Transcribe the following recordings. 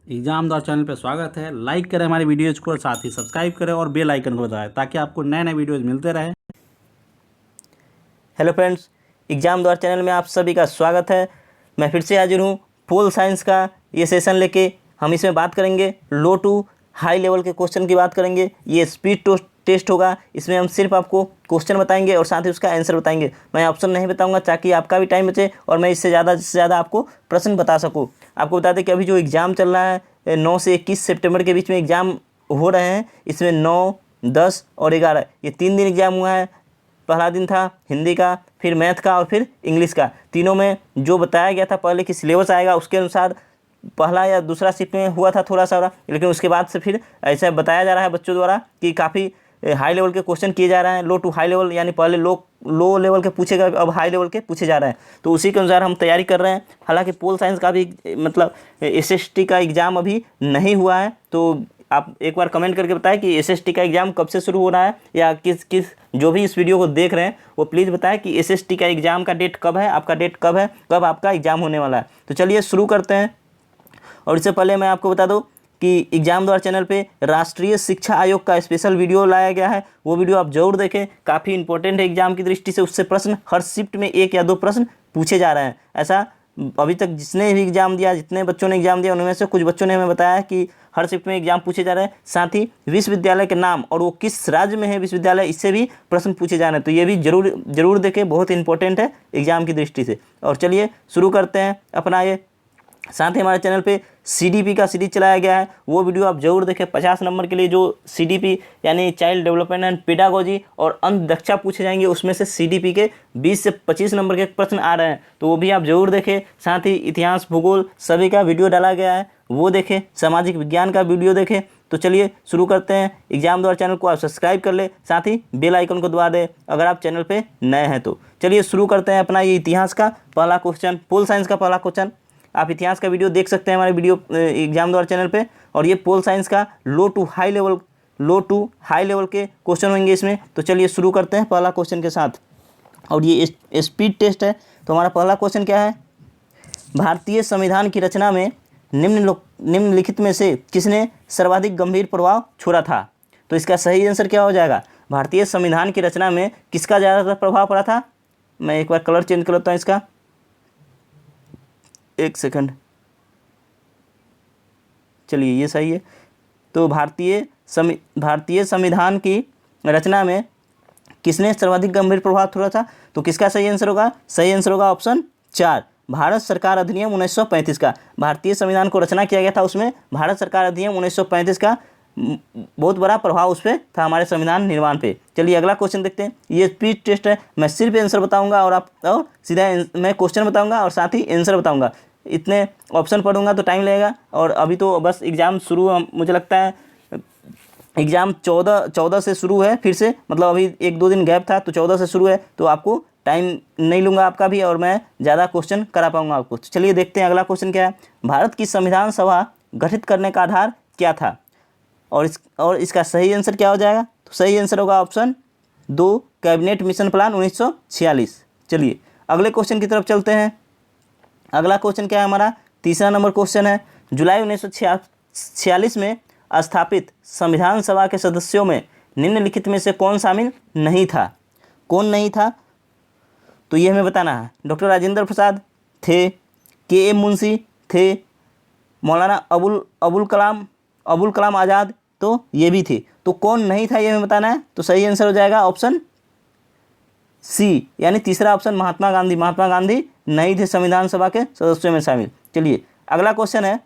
Exam द्वार channel पर स्वागत है। लाइक करें हमारी वीडियोज़ को, साथ ही सब्सक्राइब करें और बेल आइकन को दबाएं ताकि आपको नए नए वीडियोज़ मिलते रहें। हेलो फ्रेंड्स, एग्जाम द्वार चैनल में आप सभी का स्वागत है। मैं फिर से हाजिर हूँ पोल साइंस का ये सेशन लेके। हम इसमें बात करेंगे लो टू हाई लेवल के क्वेश्चन की बात करेंगे। ये स्पीड टेस्ट होगा। इसमें हम सिर्फ आपको क्वेश्चन बताएंगे और साथ ही उसका आंसर बताएंगे। मैं ऑप्शन नहीं बताऊंगा ताकि आपका भी टाइम बचे और मैं इससे ज़्यादा आपको प्रश्न बता सकूँ। आपको बता दें कि अभी जो एग्ज़ाम चल रहा है 9 से 21 सितंबर के बीच में एग्ज़ाम हो रहे हैं। इसमें 9, 10 और 11 ये 3 दिन एग्ज़ाम हुआ है। पहला दिन था हिंदी का, फिर मैथ का और फिर इंग्लिश का। तीनों में जो बताया गया था पहले कि सिलेबस आएगा उसके अनुसार पहला या दूसरा शिफ्ट में हुआ था थोड़ा सा, लेकिन उसके बाद से फिर ऐसा बताया जा रहा है बच्चों द्वारा कि काफ़ी हाई लेवल के क्वेश्चन किए जा रहे हैं। लो टू हाई लेवल यानी पहले लो लेवल के पूछे गए, अब हाई लेवल के पूछे जा रहे हैं। तो उसी के अनुसार हम तैयारी कर रहे हैं। हालांकि पोल साइंस का भी मतलब एसएसटी का एग्ज़ाम अभी नहीं हुआ है, तो आप एक बार कमेंट करके बताएं कि एसएसटी का एग्ज़ाम कब से शुरू हो रहा है, या किस जो भी इस वीडियो को देख रहे हैं वो प्लीज़ बताएं कि एसएसटी का एग्ज़ाम का डेट कब है, आपका डेट कब है, कब आपका एग्ज़ाम होने वाला है। तो चलिए शुरू करते हैं। और इससे पहले मैं आपको बता दूं कि एग्जाम द्वार चैनल पे राष्ट्रीय शिक्षा आयोग का स्पेशल वीडियो लाया गया है। वो वीडियो आप जरूर देखें, काफ़ी इंपॉर्टेंट है एग्जाम की दृष्टि से। उससे प्रश्न हर शिफ्ट में 1 या 2 प्रश्न पूछे जा रहे हैं। ऐसा अभी तक जिसने भी एग्जाम दिया, जितने बच्चों ने एग्जाम दिया, उनमें से कुछ बच्चों ने हमें बताया कि हर शिफ्ट में एग्जाम पूछे जा रहे हैं। साथ ही विश्वविद्यालय के नाम और वो किस राज्य में है विश्वविद्यालय, इससे भी प्रश्न पूछे जा रहे हैं। तो ये भी जरूर देखें, बहुत इंपॉर्टेंट है एग्जाम की दृष्टि से। और चलिए शुरू करते हैं अपना ये। साथ ही हमारे चैनल पे सीडीपी का सीरीज चलाया गया है, वो वीडियो आप जरूर देखें। 50 नंबर के लिए जो सीडीपी यानी चाइल्ड डेवलपमेंट एंड पेडागोजी और अंक दक्षा पूछे जाएंगे, उसमें से सीडीपी के 20 से 25 नंबर के प्रश्न आ रहे हैं, तो वो भी आप जरूर देखें। साथ ही इतिहास, भूगोल सभी का वीडियो डाला गया है, वो देखें। सामाजिक विज्ञान का वीडियो देखें। तो चलिए शुरू करते हैं। एग्जाम द्वार चैनल को आप सब्सक्राइब कर ले, साथ ही बेल आइकन को दबा दें अगर आप चैनल पे नए हैं तो। चलिए शुरू करते हैं अपना ये इतिहास का पहला क्वेश्चन, पोल साइंस का पहला क्वेश्चन। आप इतिहास का वीडियो देख सकते हैं हमारे वीडियो एग्जाम द्वार चैनल पे। और ये पोल साइंस का लो टू हाई लेवल के क्वेश्चन होंगे इसमें। तो चलिए शुरू करते हैं पहला क्वेश्चन के साथ। और ये स्पीड टेस्ट है। तो हमारा पहला क्वेश्चन क्या है? भारतीय संविधान की रचना में निम्नलिखित में से किसने सर्वाधिक गंभीर प्रभाव छोड़ा था? तो इसका सही आंसर क्या हो जाएगा? भारतीय संविधान की रचना में किसका ज़्यादातर प्रभाव पड़ा था? मैं एक बार कलर चेंज कर लेता हूँ इसका, एक सेकंड। चलिए ये सही है। तो भारतीय संविधान की रचना में किसने सर्वाधिक गंभीर प्रभाव छोड़ा था? तो किसका सही आंसर होगा? सही आंसर होगा ऑप्शन 4, भारत सरकार अधिनियम 1935 का। भारतीय संविधान को रचना किया गया था, उसमें भारत सरकार अधिनियम 1935 का बहुत बड़ा प्रभाव उस पर था, हमारे संविधान निर्माण पे। चलिए अगला क्वेश्चन देखते हैं। ये स्पीड टेस्ट है, मैं सिर्फ आंसर बताऊंगा और सीधा मैं क्वेश्चन बताऊंगा और साथ ही आंसर बताऊंगा। इतने ऑप्शन पढ़ूंगा तो टाइम लगेगा। और अभी तो बस एग्ज़ाम शुरू, मुझे लगता है एग्ज़ाम 14 से शुरू है फिर से, मतलब अभी 1-2 दिन गैप था, तो 14 से शुरू है। तो आपको टाइम नहीं लूँगा आपका भी, और मैं ज़्यादा क्वेश्चन करा पाऊँगा आपको। तो चलिए देखते हैं अगला क्वेश्चन क्या है। भारत की संविधान सभा गठित करने का आधार क्या था? और इसका सही आंसर क्या हो जाएगा? तो सही आंसर होगा ऑप्शन 2, कैबिनेट मिशन प्लान 1946। चलिए अगले क्वेश्चन की तरफ चलते हैं। अगला क्वेश्चन क्या है हमारा? तीसरा नंबर क्वेश्चन है। जुलाई 1946 में स्थापित संविधान सभा के सदस्यों में निम्नलिखित में से कौन शामिल नहीं था? कौन नहीं था? तो ये हमें बताना है। डॉक्टर राजेंद्र प्रसाद थे, के.एम. मुंशी थे, मौलाना अबुल कलाम आज़ाद तो ये भी थे। तो कौन नहीं था ये हमें बताना है। तो सही आंसर हो जाएगा ऑप्शन सी, यानी तीसरा ऑप्शन, महात्मा गांधी नहीं थे संविधान सभा के सदस्यों में शामिल। चलिए अगला क्वेश्चन है।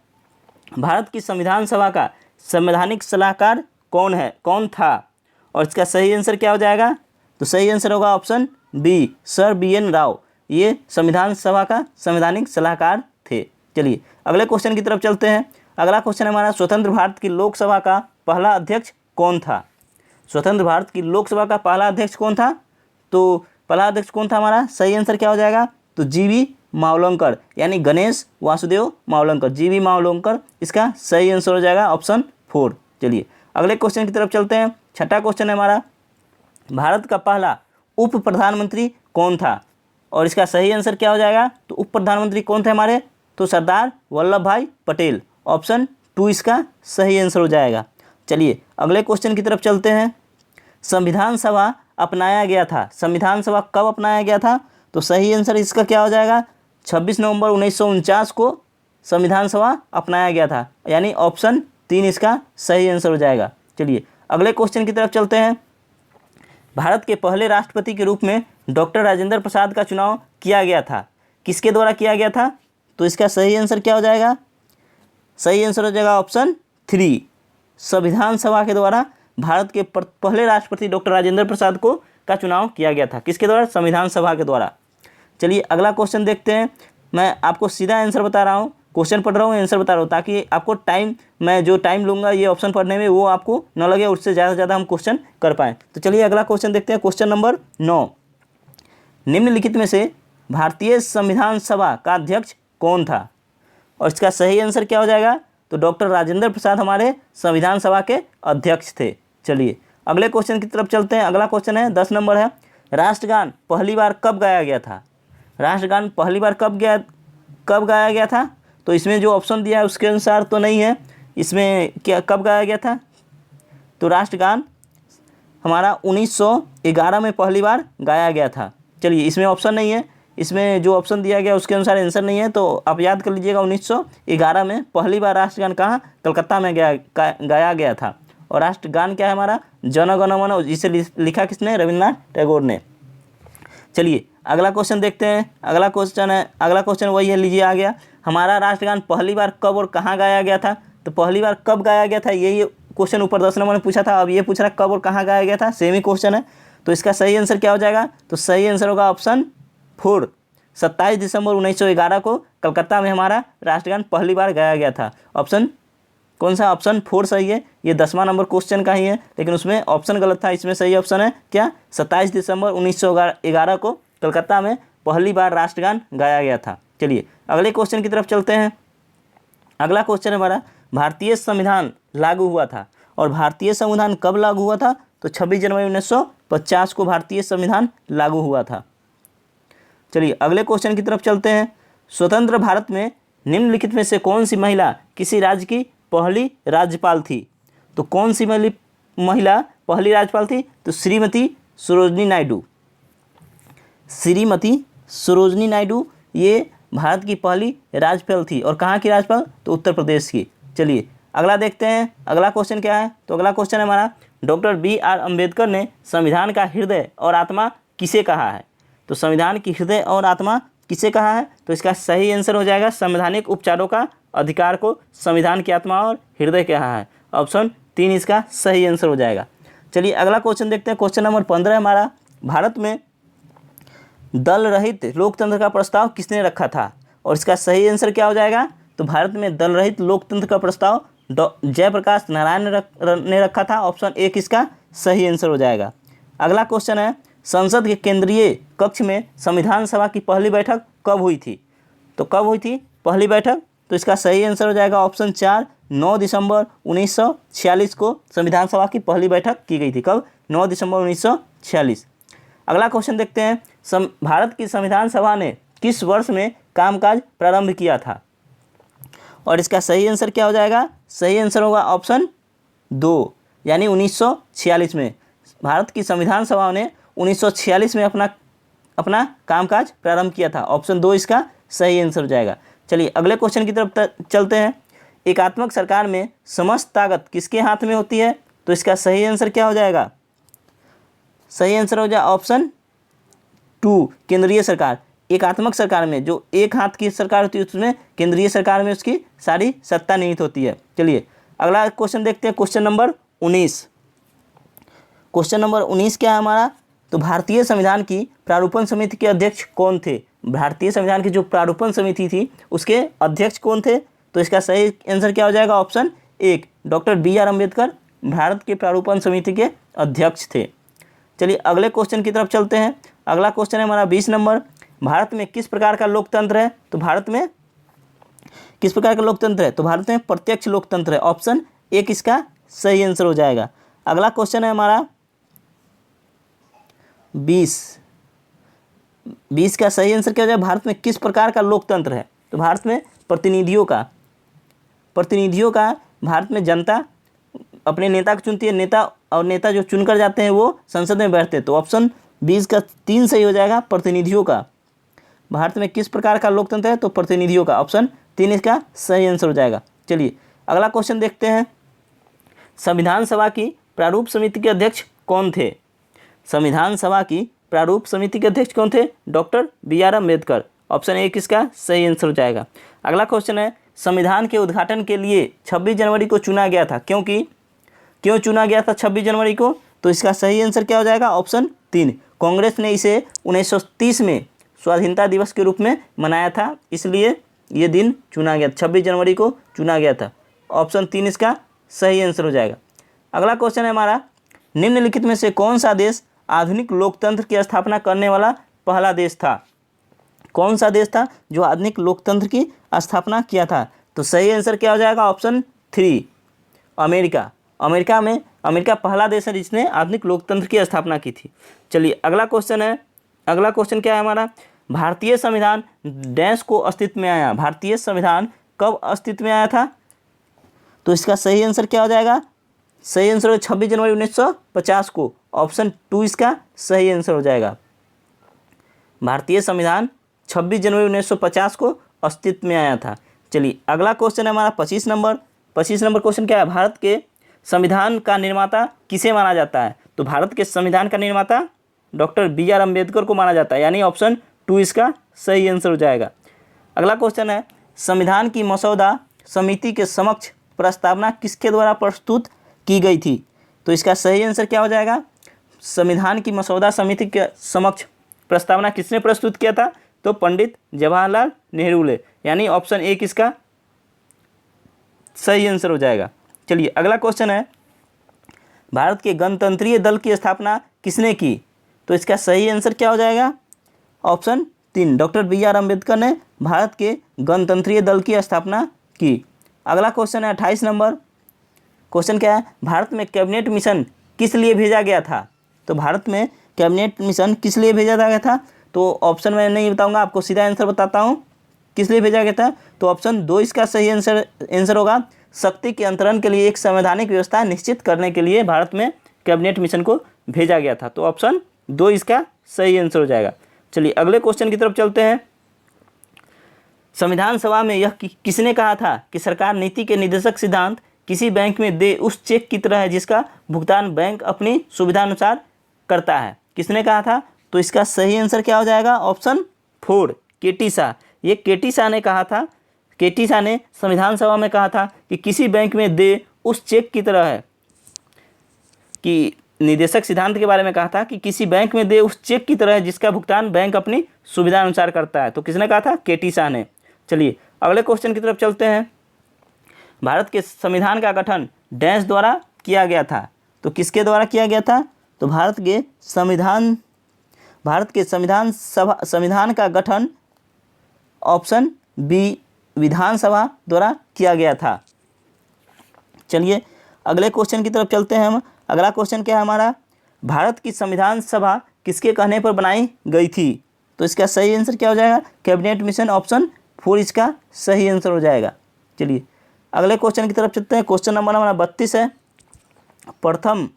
भारत की संविधान सभा का संवैधानिक सलाहकार कौन था? और इसका सही आंसर क्या हो जाएगा? तो सही आंसर होगा option B, sir B.N. Rao. ये संविधान सभा का संवैधानिक सलाहकार थे। चलिए अगले क्वेश्चन की तरफ चलते हैं। अगला क्वेश्चन है हमारा, स्वतंत्र भारत की लोकसभा का पहला अध्यक्ष कौन था? स्वतंत्र भारत की लोकसभा का पहला अध्यक्ष कौन था? तो पहला अध्यक्ष कौन था हमारा? सही आंसर क्या हो जाएगा? तो जी.वी. मावलंकर, यानी गणेश वासुदेव मावलंकर, जी.वी. मावलंकर इसका सही आंसर हो जाएगा ऑप्शन 4। चलिए अगले क्वेश्चन की तरफ चलते हैं। छठा क्वेश्चन है हमारा, भारत का पहला उप प्रधानमंत्री कौन था? और इसका सही आंसर क्या हो जाएगा? तो उप प्रधानमंत्री कौन थे हमारे? तो सरदार वल्लभ भाई पटेल, ऑप्शन 2 इसका सही आंसर हो जाएगा। चलिए अगले क्वेश्चन की तरफ चलते हैं। संविधान सभा अपनाया गया था, संविधान सभा कब अपनाया गया था? तो सही आंसर इसका क्या हो जाएगा? 26 नवंबर 1949 को संविधान सभा अपनाया गया था, यानी ऑप्शन 3 इसका सही आंसर हो जाएगा। चलिए अगले क्वेश्चन की तरफ चलते हैं। भारत के पहले राष्ट्रपति के रूप में डॉक्टर राजेंद्र प्रसाद का चुनाव किया गया था, किसके द्वारा किया गया था? तो इसका सही आंसर क्या हो जाएगा? सही आंसर हो जाएगा ऑप्शन 3, संविधान सभा के द्वारा भारत के पहले राष्ट्रपति डॉक्टर राजेंद्र प्रसाद को का चुनाव किया गया था, किसके द्वारा? संविधान सभा के द्वारा। चलिए अगला क्वेश्चन देखते हैं। मैं आपको सीधा आंसर बता रहा हूँ, क्वेश्चन पढ़ रहा हूँ, आंसर बता रहा हूँ, ताकि आपको टाइम, मैं जो टाइम लूँगा ये ऑप्शन पढ़ने में वो आपको न लगे, उससे ज़्यादा से ज़्यादा हम क्वेश्चन कर पाएँ। तो चलिए अगला क्वेश्चन देखते हैं। क्वेश्चन नंबर 9, निम्नलिखित में से भारतीय संविधान सभा का अध्यक्ष कौन था? और इसका सही आंसर क्या हो जाएगा? तो डॉक्टर राजेंद्र प्रसाद हमारे संविधान सभा के अध्यक्ष थे। चलिए अगले क्वेश्चन की तरफ चलते हैं। अगला क्वेश्चन है 10 नंबर है, राष्ट्रगान पहली बार कब गाया गया था? राष्ट्रगान पहली बार कब गाया गया था? तो इसमें जो ऑप्शन दिया है उसके अनुसार तो नहीं है, इसमें क्या कब गाया गया था? तो राष्ट्रगान हमारा 1911 में पहली बार गाया गया था। चलिए इसमें ऑप्शन नहीं है, इसमें जो ऑप्शन दिया गया उसके अनुसार आंसर नहीं है, तो आप याद कर लीजिएगा 1911 में पहली बार राष्ट्रगान कहाँ? कलकत्ता में गाया गया था। और राष्ट्रगान क्या है हमारा? जन गण मन, जिसे लिखा किसने? रविन्द्रनाथ टैगोर ने। चलिए अगला क्वेश्चन देखते हैं। अगला क्वेश्चन वही है, लीजिए आ गया। हमारा राष्ट्रगान पहली बार कब और कहाँ गाया गया था? तो पहली बार कब गाया गया था, यही क्वेश्चन ऊपर 10 नंबर में पूछा था, अब ये पूछ रहा कब और कहाँ गाया गया था, सेम ही क्वेश्चन है। तो इसका सही आंसर क्या हो जाएगा? तो सही आंसर होगा ऑप्शन 4, 27 दिसंबर 1911 को कलकत्ता में हमारा राष्ट्रगान पहली बार गाया गया था। ऑप्शन कौन सा? ऑप्शन 4 सही है। ये 10वां नंबर क्वेश्चन का ही है, लेकिन उसमें ऑप्शन गलत था, इसमें सही ऑप्शन है क्या? 27 दिसंबर 1911 को कलकत्ता में पहली बार राष्ट्रगान गाया गया था। चलिए अगले क्वेश्चन की तरफ चलते हैं। अगला क्वेश्चन हमारा, भारतीय संविधान लागू हुआ था, और भारतीय संविधान कब लागू हुआ था? तो 26 जनवरी 1950 को भारतीय संविधान लागू हुआ था। चलिए अगले क्वेश्चन की तरफ चलते हैं। स्वतंत्र भारत में निम्नलिखित में से कौन सी महिला किसी राज्य की पहली राज्यपाल थी? तो कौन सी महिला पहली राज्यपाल थी? तो श्रीमती सरोजनी नायडू। श्रीमती सरोजनी नायडू ये भारत की पहली राज्यपाल थी, और कहाँ की राज्यपाल? तो उत्तर प्रदेश की। चलिए अगला देखते हैं, अगला क्वेश्चन क्या है? तो अगला क्वेश्चन है हमारा, डॉक्टर BR अम्बेडकर ने संविधान का हृदय और आत्मा किसे कहा है? तो संविधान की हृदय और आत्मा किसे कहा है? तो इसका सही आंसर हो जाएगा, संवैधानिक उपचारों का अधिकार को संविधान की आत्मा और हृदय कहा है। ऑप्शन 3 इसका सही आंसर हो जाएगा। चलिए अगला क्वेश्चन देखते हैं। क्वेश्चन नंबर 15 हमारा, भारत में दल रहित लोकतंत्र का प्रस्ताव किसने रखा था? और इसका सही आंसर क्या हो जाएगा? तो भारत में दल रहित लोकतंत्र का प्रस्ताव जयप्रकाश नारायण ने रखा था। ऑप्शन 1 इसका सही आंसर हो जाएगा। अगला क्वेश्चन है, संसद के केंद्रीय कक्ष में संविधान सभा की पहली बैठक कब हुई थी? तो कब हुई थी पहली बैठक? तो इसका सही आंसर हो जाएगा ऑप्शन 4, 9 दिसंबर 1946 को संविधान सभा की पहली बैठक की गई थी। कब? 9 दिसंबर 1946। अगला क्वेश्चन देखते हैं, भारत की संविधान सभा ने किस वर्ष में कामकाज प्रारंभ किया था? और इसका सही आंसर क्या हो जाएगा? सही आंसर होगा ऑप्शन 2, यानी 1946 में। भारत की संविधान सभा ने 1946 में अपना कामकाज प्रारंभ किया था। ऑप्शन 2 इसका सही आंसर हो जाएगा। चलिए अगले क्वेश्चन की तरफ चलते हैं। एकात्मक सरकार में समस्त ताकत किसके हाथ में होती है? तो इसका सही आंसर क्या हो जाएगा? सही आंसर हो जाए ऑप्शन 2, केंद्रीय सरकार। एकात्मक सरकार में जो एक हाथ की सरकार होती है, उसमें केंद्रीय सरकार में उसकी सारी सत्ता निहित होती है। चलिए अगला क्वेश्चन देखते हैं। Question number 19। क्वेश्चन नंबर 19 क्या है हमारा? तो भारतीय संविधान की प्रारूपण समिति के अध्यक्ष कौन थे? भारतीय संविधान की जो प्रारूपण समिति थी उसके अध्यक्ष कौन थे? तो इसका सही आंसर क्या हो जाएगा? Option 1, doctor BR Ambedkar Bharat के प्रारूपण समिति के अध्यक्ष थे। चलिए अगले क्वेश्चन की तरफ चलते हैं। अगला क्वेश्चन है हमारा 20 नंबर, भारत में किस प्रकार का लोकतंत्र है? तो भारत में किस प्रकार का लोकतंत्र है? तो भारत में प्रत्यक्ष लोकतंत्र है। ऑप्शन 1 इसका सही आंसर हो जाएगा। अगला क्वेश्चन है हमारा 20 का सही आंसर क्या हो जाएगा? भारत में किस प्रकार का लोकतंत्र है? तो भारत में प्रतिनिधियों का भारत में जनता अपने नेता को चुनती है, नेता और नेता जो चुनकर जाते हैं वो संसद में बैठते हैं। तो ऑप्शन 20 का 3 सही हो जाएगा, प्रतिनिधियों का। भारत में किस प्रकार का लोकतंत्र है? तो प्रतिनिधियों का। ऑप्शन 3 इसका सही आंसर हो जाएगा। चलिए अगला क्वेश्चन देखते हैं। संविधान सभा की प्रारूप समिति के अध्यक्ष कौन थे? संविधान सभा की प्रारूप समिति के अध्यक्ष कौन थे? Doctor BR Ambedkar. ऑप्शन 1 इसका सही आंसर हो जाएगा। अगला क्वेश्चन है, संविधान के उद्घाटन के लिए 26 जनवरी को चुना गया था, क्यों चुना गया था 26 जनवरी को? तो इसका सही आंसर क्या हो जाएगा? ऑप्शन 3, कांग्रेस ने इसे 1930 में स्वाधीनता दिवस के रूप में मनाया था, इसलिए ये दिन चुना गया, 26 जनवरी को चुना गया था। ऑप्शन 3 इसका सही आंसर हो जाएगा। अगला क्वेश्चन है हमारा, निम्नलिखित में से कौन सा देश आधुनिक लोकतंत्र की स्थापना करने वाला पहला देश था? कौन सा देश था जो आधुनिक लोकतंत्र की स्थापना किया था? तो सही आंसर क्या हो जाएगा? Option 3, America. अमेरिका पहला देश है जिसने आधुनिक लोकतंत्र की स्थापना की थी। चलिए अगला क्वेश्चन है, अगला क्वेश्चन क्या है हमारा, भारतीय संविधान डैश को अस्तित्व में आया? भारतीय संविधान कब अस्तित्व में आया था? तो इसका सही आंसर क्या हो जाएगा? सही आंसर है 26 जनवरी 1950 को। ऑप्शन 2 इसका सही आंसर हो जाएगा। भारतीय संविधान 26 जनवरी 1950 को अस्तित्व में आया था। चलिए अगला क्वेश्चन है हमारा 25 नंबर क्वेश्चन क्या है, भारत के संविधान का निर्माता किसे माना जाता है? तो भारत के संविधान का निर्माता डॉक्टर BR अम्बेडकर को माना जाता है, यानी ऑप्शन 2 इसका सही आंसर हो जाएगा। अगला क्वेश्चन है, संविधान की मसौदा समिति के समक्ष प्रस्तावना किसके द्वारा प्रस्तुत की गई थी? तो इसका सही आंसर क्या हो जाएगा? संविधान की मसौदा समिति के समक्ष प्रस्तावना किसने प्रस्तुत किया था? तो पंडित जवाहरलाल नेहरू ने, यानी ऑप्शन 1 इसका सही आंसर हो जाएगा। चलिए अगला क्वेश्चन है, भारत के गणतंत्रीय दल की स्थापना किसने की? तो इसका सही आंसर क्या हो जाएगा? ऑप्शन 3, डॉक्टर BR अम्बेडकर ने भारत के गणतंत्रीय दल की स्थापना की। अगला क्वेश्चन है 28 नंबर क्वेश्चन क्या है, भारत में कैबिनेट मिशन किस लिए भेजा गया था? तो भारत में कैबिनेट मिशन किस लिए भेजा गया था? तो ऑप्शन मैं नहीं बताऊंगा, आपको सीधा आंसर बताता हूं किस लिए भेजा गया था। तो ऑप्शन 2 इसका सही आंसर होगा, शक्ति के अंतरण के लिए एक संवैधानिक व्यवस्था निश्चित करने के लिए भारत में कैबिनेट मिशन को भेजा गया था। तो ऑप्शन 2 इसका सही आंसर हो जाएगा। चलिए अगले क्वेश्चन की तरफ चलते हैं। संविधान सभा में यह किसने कहा था कि सरकार नीति के निर्देशक सिद्धांत किसी बैंक में दे उस चेक की तरह है जिसका भुगतान बैंक अपनी सुविधानुसार करता है? किसने कहा था? तो इसका सही आंसर क्या हो जाएगा? Option 4, KT Shah. ये KT शाह ने कहा था, KT शाह ने संविधान सभा में कहा था कि किसी बैंक में दे उस चेक की तरह है, कि निदेशक सिद्धांत के बारे में कहा था कि किसी बैंक में दे उस चेक की तरह है जिसका भुगतान बैंक अपनी सुविधा अनुसार करता है। तो किसने कहा था? KT शाह ने। चलिए अगले क्वेश्चन की तरफ चलते हैं। भारत के संविधान का गठन डैश द्वारा किया गया था? तो किसके द्वारा किया गया था? तो भारत के संविधान का गठन ऑप्शन B, विधानसभा द्वारा किया गया था। चलिए अगले क्वेश्चन की तरफ चलते हैं हम। अगला क्वेश्चन क्या है हमारा, भारत की संविधान सभा किसके कहने पर बनाई गई थी? तो इसका सही आंसर क्या हो जाएगा? Cabinet mission. ऑप्शन 4 इसका सही आंसर हो जाएगा। चलिए अगले क्वेश्चन की तरफ चलते हैं। क्वेश्चन नंबर हमारा 32 है, प्रथम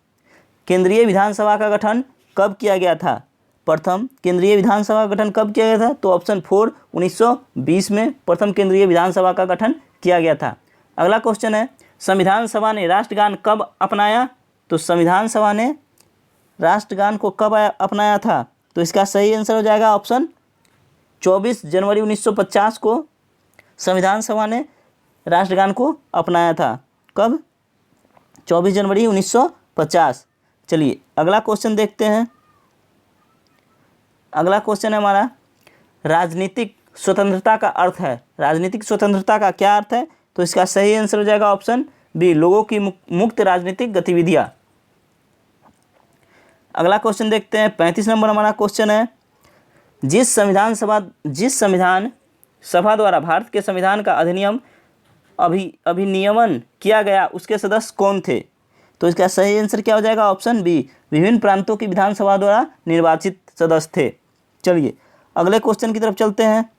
केंद्रीय विधानसभा का गठन कब किया गया था? प्रथम केंद्रीय विधानसभा का गठन कब किया गया था? तो ऑप्शन 4, 1920 में प्रथम केंद्रीय विधानसभा का गठन किया गया था। अगला क्वेश्चन है, संविधान सभा ने राष्ट्रगान कब अपनाया? तो संविधान सभा ने राष्ट्रगान को कब अपनाया था? तो इसका सही आंसर हो जाएगा ऑप्शन 24 जनवरी 1950 को संविधान सभा ने राष्ट्रगान को अपनाया था। कब? 24 जनवरी 1950। चलिए अगला क्वेश्चन देखते हैं। अगला क्वेश्चन है हमारा, राजनीतिक स्वतंत्रता का अर्थ है। राजनीतिक स्वतंत्रता का क्या अर्थ है? तो इसका सही आंसर हो जाएगा ऑप्शन B, लोगों की मुक्त राजनीतिक गतिविधियां। अगला क्वेश्चन देखते हैं। 35 नंबर हमारा क्वेश्चन है, जिस संविधान सभा द्वारा भारत के संविधान का अधिनियम अभिनियमन किया गया उसके सदस्य कौन थे? तो इसका सही आंसर क्या हो जाएगा? ऑप्शन B, विभिन्न प्रांतों की विधानसभा द्वारा निर्वाचित सदस्य थे। चलिए अगले क्वेश्चन की तरफ चलते हैं।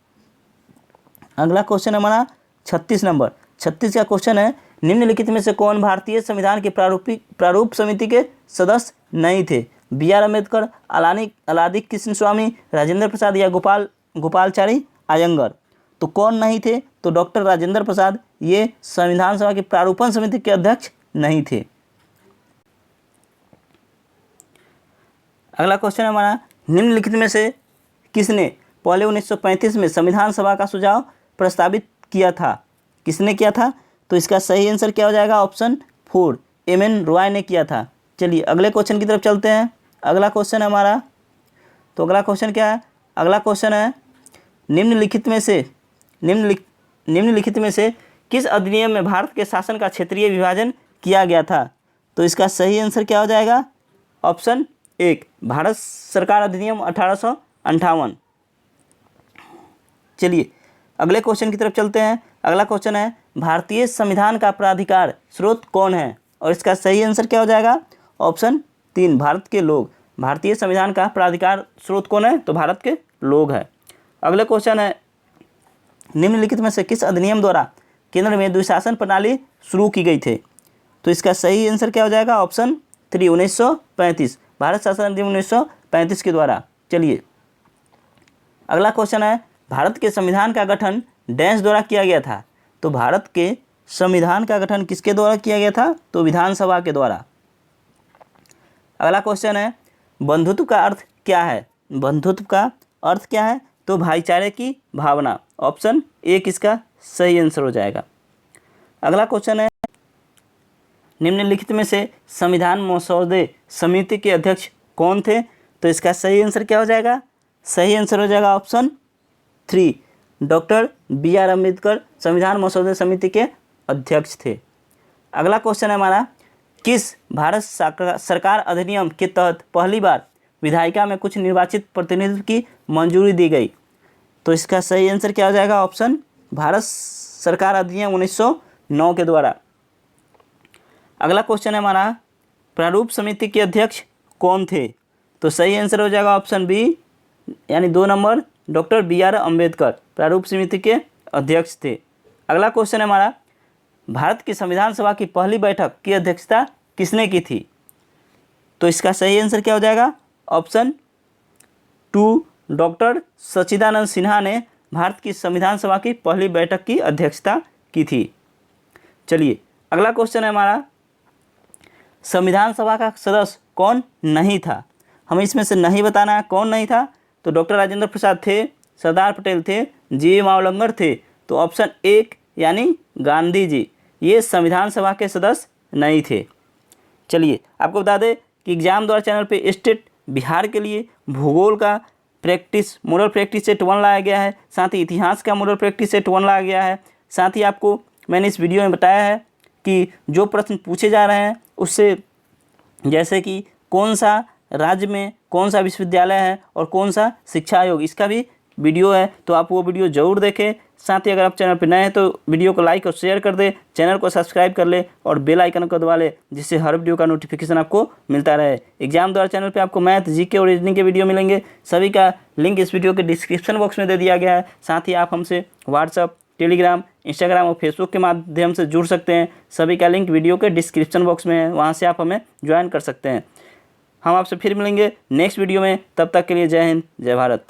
अगला क्वेश्चन हमारा 36 नंबर। 36 का क्वेश्चन है, निम्नलिखित में से कौन भारतीय संविधान के प्रारूप समिति के सदस्य नहीं थे? B.R. अम्बेडकर, अलादी कृष्ण स्वामी, राजेंद्र प्रसाद या गोपालचारी अयंगर। तो कौन नहीं थे? तो डॉक्टर राजेंद्र प्रसाद ये संविधान सभा की प्रारूपण समिति के अध्यक्ष नहीं थे। अगला क्वेश्चन है हमारा, निम्नलिखित में से किसने पहले 1935 में संविधान सभा का सुझाव प्रस्तावित किया था? किसने किया था? तो इसका सही आंसर क्या हो जाएगा? Option 4 M.N. रॉय ने किया था। चलिए अगले क्वेश्चन की तरफ चलते हैं। अगला क्वेश्चन है हमारा, तो अगला क्वेश्चन क्या है? अगला क्वेश्चन है, निम्नलिखित में से किस अधिनियम में भारत के शासन का क्षेत्रीय विभाजन किया गया था? तो इसका सही आंसर क्या हो जाएगा? ऑप्शन 1 भारत सरकार अधिनियम 1858। चलिए अगले क्वेश्चन की तरफ चलते हैं। अगला क्वेश्चन है, भारतीय संविधान का प्राधिकार स्रोत कौन है? और इसका सही आंसर क्या हो जाएगा? ऑप्शन 3 भारत के लोग। भारतीय संविधान का प्राधिकार स्रोत कौन है? तो भारत के लोग है। अगले क्वेश्चन है, निम्नलिखित में से किस अधिनियम द्वारा केंद्र में द्विशासन प्रणाली शुरू की गई थी? तो इसका सही आंसर क्या हो जाएगा? ऑप्शन 3 1935 भारत शासन अधिनियम 1935 के द्वारा। चलिए अगला क्वेश्चन है, भारत के संविधान का गठन डैश द्वारा किया गया था? तो भारत के संविधान का गठन किसके द्वारा किया गया था? तो विधानसभा के द्वारा। अगला क्वेश्चन है, बंधुत्व का अर्थ क्या है? बंधुत्व का अर्थ क्या है? तो भाईचारे की भावना। ऑप्शन 1 इसका सही आंसर हो जाएगा। अगला क्वेश्चन है, निम्नलिखित में से संविधान मसौदे समिति के अध्यक्ष कौन थे? तो इसका सही आंसर क्या हो जाएगा? सही आंसर हो जाएगा ऑप्शन 3 डॉक्टर B.R. अम्बेडकर संविधान मसौदे समिति के अध्यक्ष थे। अगला क्वेश्चन है हमारा, किस भारत सरकार अधिनियम के तहत पहली बार विधायिका में कुछ निर्वाचित प्रतिनिधित्व की मंजूरी दी गई? तो इसका सही आंसर क्या हो जाएगा? ऑप्शन भारत सरकार अधिनियम 1909 के द्वारा। अगला क्वेश्चन है हमारा, प्रारूप समिति के अध्यक्ष कौन थे? तो सही आंसर हो जाएगा ऑप्शन बी यानी 2 नंबर डॉक्टर B.R. अम्बेडकर प्रारूप समिति के अध्यक्ष थे। अगला क्वेश्चन है हमारा, भारत की संविधान सभा की पहली बैठक की अध्यक्षता किसने की थी? तो इसका सही आंसर क्या हो जाएगा? ऑप्शन 2 डॉक्टर सच्चिदानंद सिन्हा ने भारत की संविधान सभा की पहली बैठक की अध्यक्षता की थी। चलिए अगला क्वेश्चन है हमारा, संविधान सभा का सदस्य कौन नहीं था? हमें इसमें से नहीं बताना है कौन नहीं था। तो डॉक्टर राजेंद्र प्रसाद थे, सरदार पटेल थे, G.V. मावलंकर थे। तो ऑप्शन 1 यानी गांधी जी ये संविधान सभा के सदस्य नहीं थे। चलिए आपको बता दें कि एग्जाम द्वारा चैनल पे स्टेट बिहार के लिए भूगोल का मॉडल प्रैक्टिस सेट 1 लाया गया है, साथ ही इतिहास का मॉडल प्रैक्टिस सेट 1 लाया गया है। साथ ही आपको मैंने इस वीडियो में बताया है कि जो प्रश्न पूछे जा रहे हैं उससे, जैसे कि कौन सा राज्य में कौन सा विश्वविद्यालय है और कौन सा शिक्षा आयोग, इसका भी वीडियो है, तो आप वो वीडियो ज़रूर देखें। साथ ही अगर आप चैनल पर नए हैं तो वीडियो को लाइक और शेयर कर दें, चैनल को सब्सक्राइब कर ले और बेल आइकन को दबा ले, जिससे हर वीडियो का नोटिफिकेशन आपको मिलता रहे। एग्जाम द्वारा चैनल पे आपको मैथ, जीके और रीजनिंग के वीडियो मिलेंगे, सभी का लिंक इस वीडियो के डिस्क्रिप्शन बॉक्स में दे दिया गया है। साथ ही आप हमसे व्हाट्सअप, टेलीग्राम, इंस्टाग्राम और फेसबुक के माध्यम से जुड़ सकते हैं, सभी का लिंक वीडियो के डिस्क्रिप्शन बॉक्स में है, वहाँ से आप हमें ज्वाइन कर सकते हैं। हम आपसे फिर मिलेंगे नेक्स्ट वीडियो में, तब तक के लिए जय हिंद, जय भारत।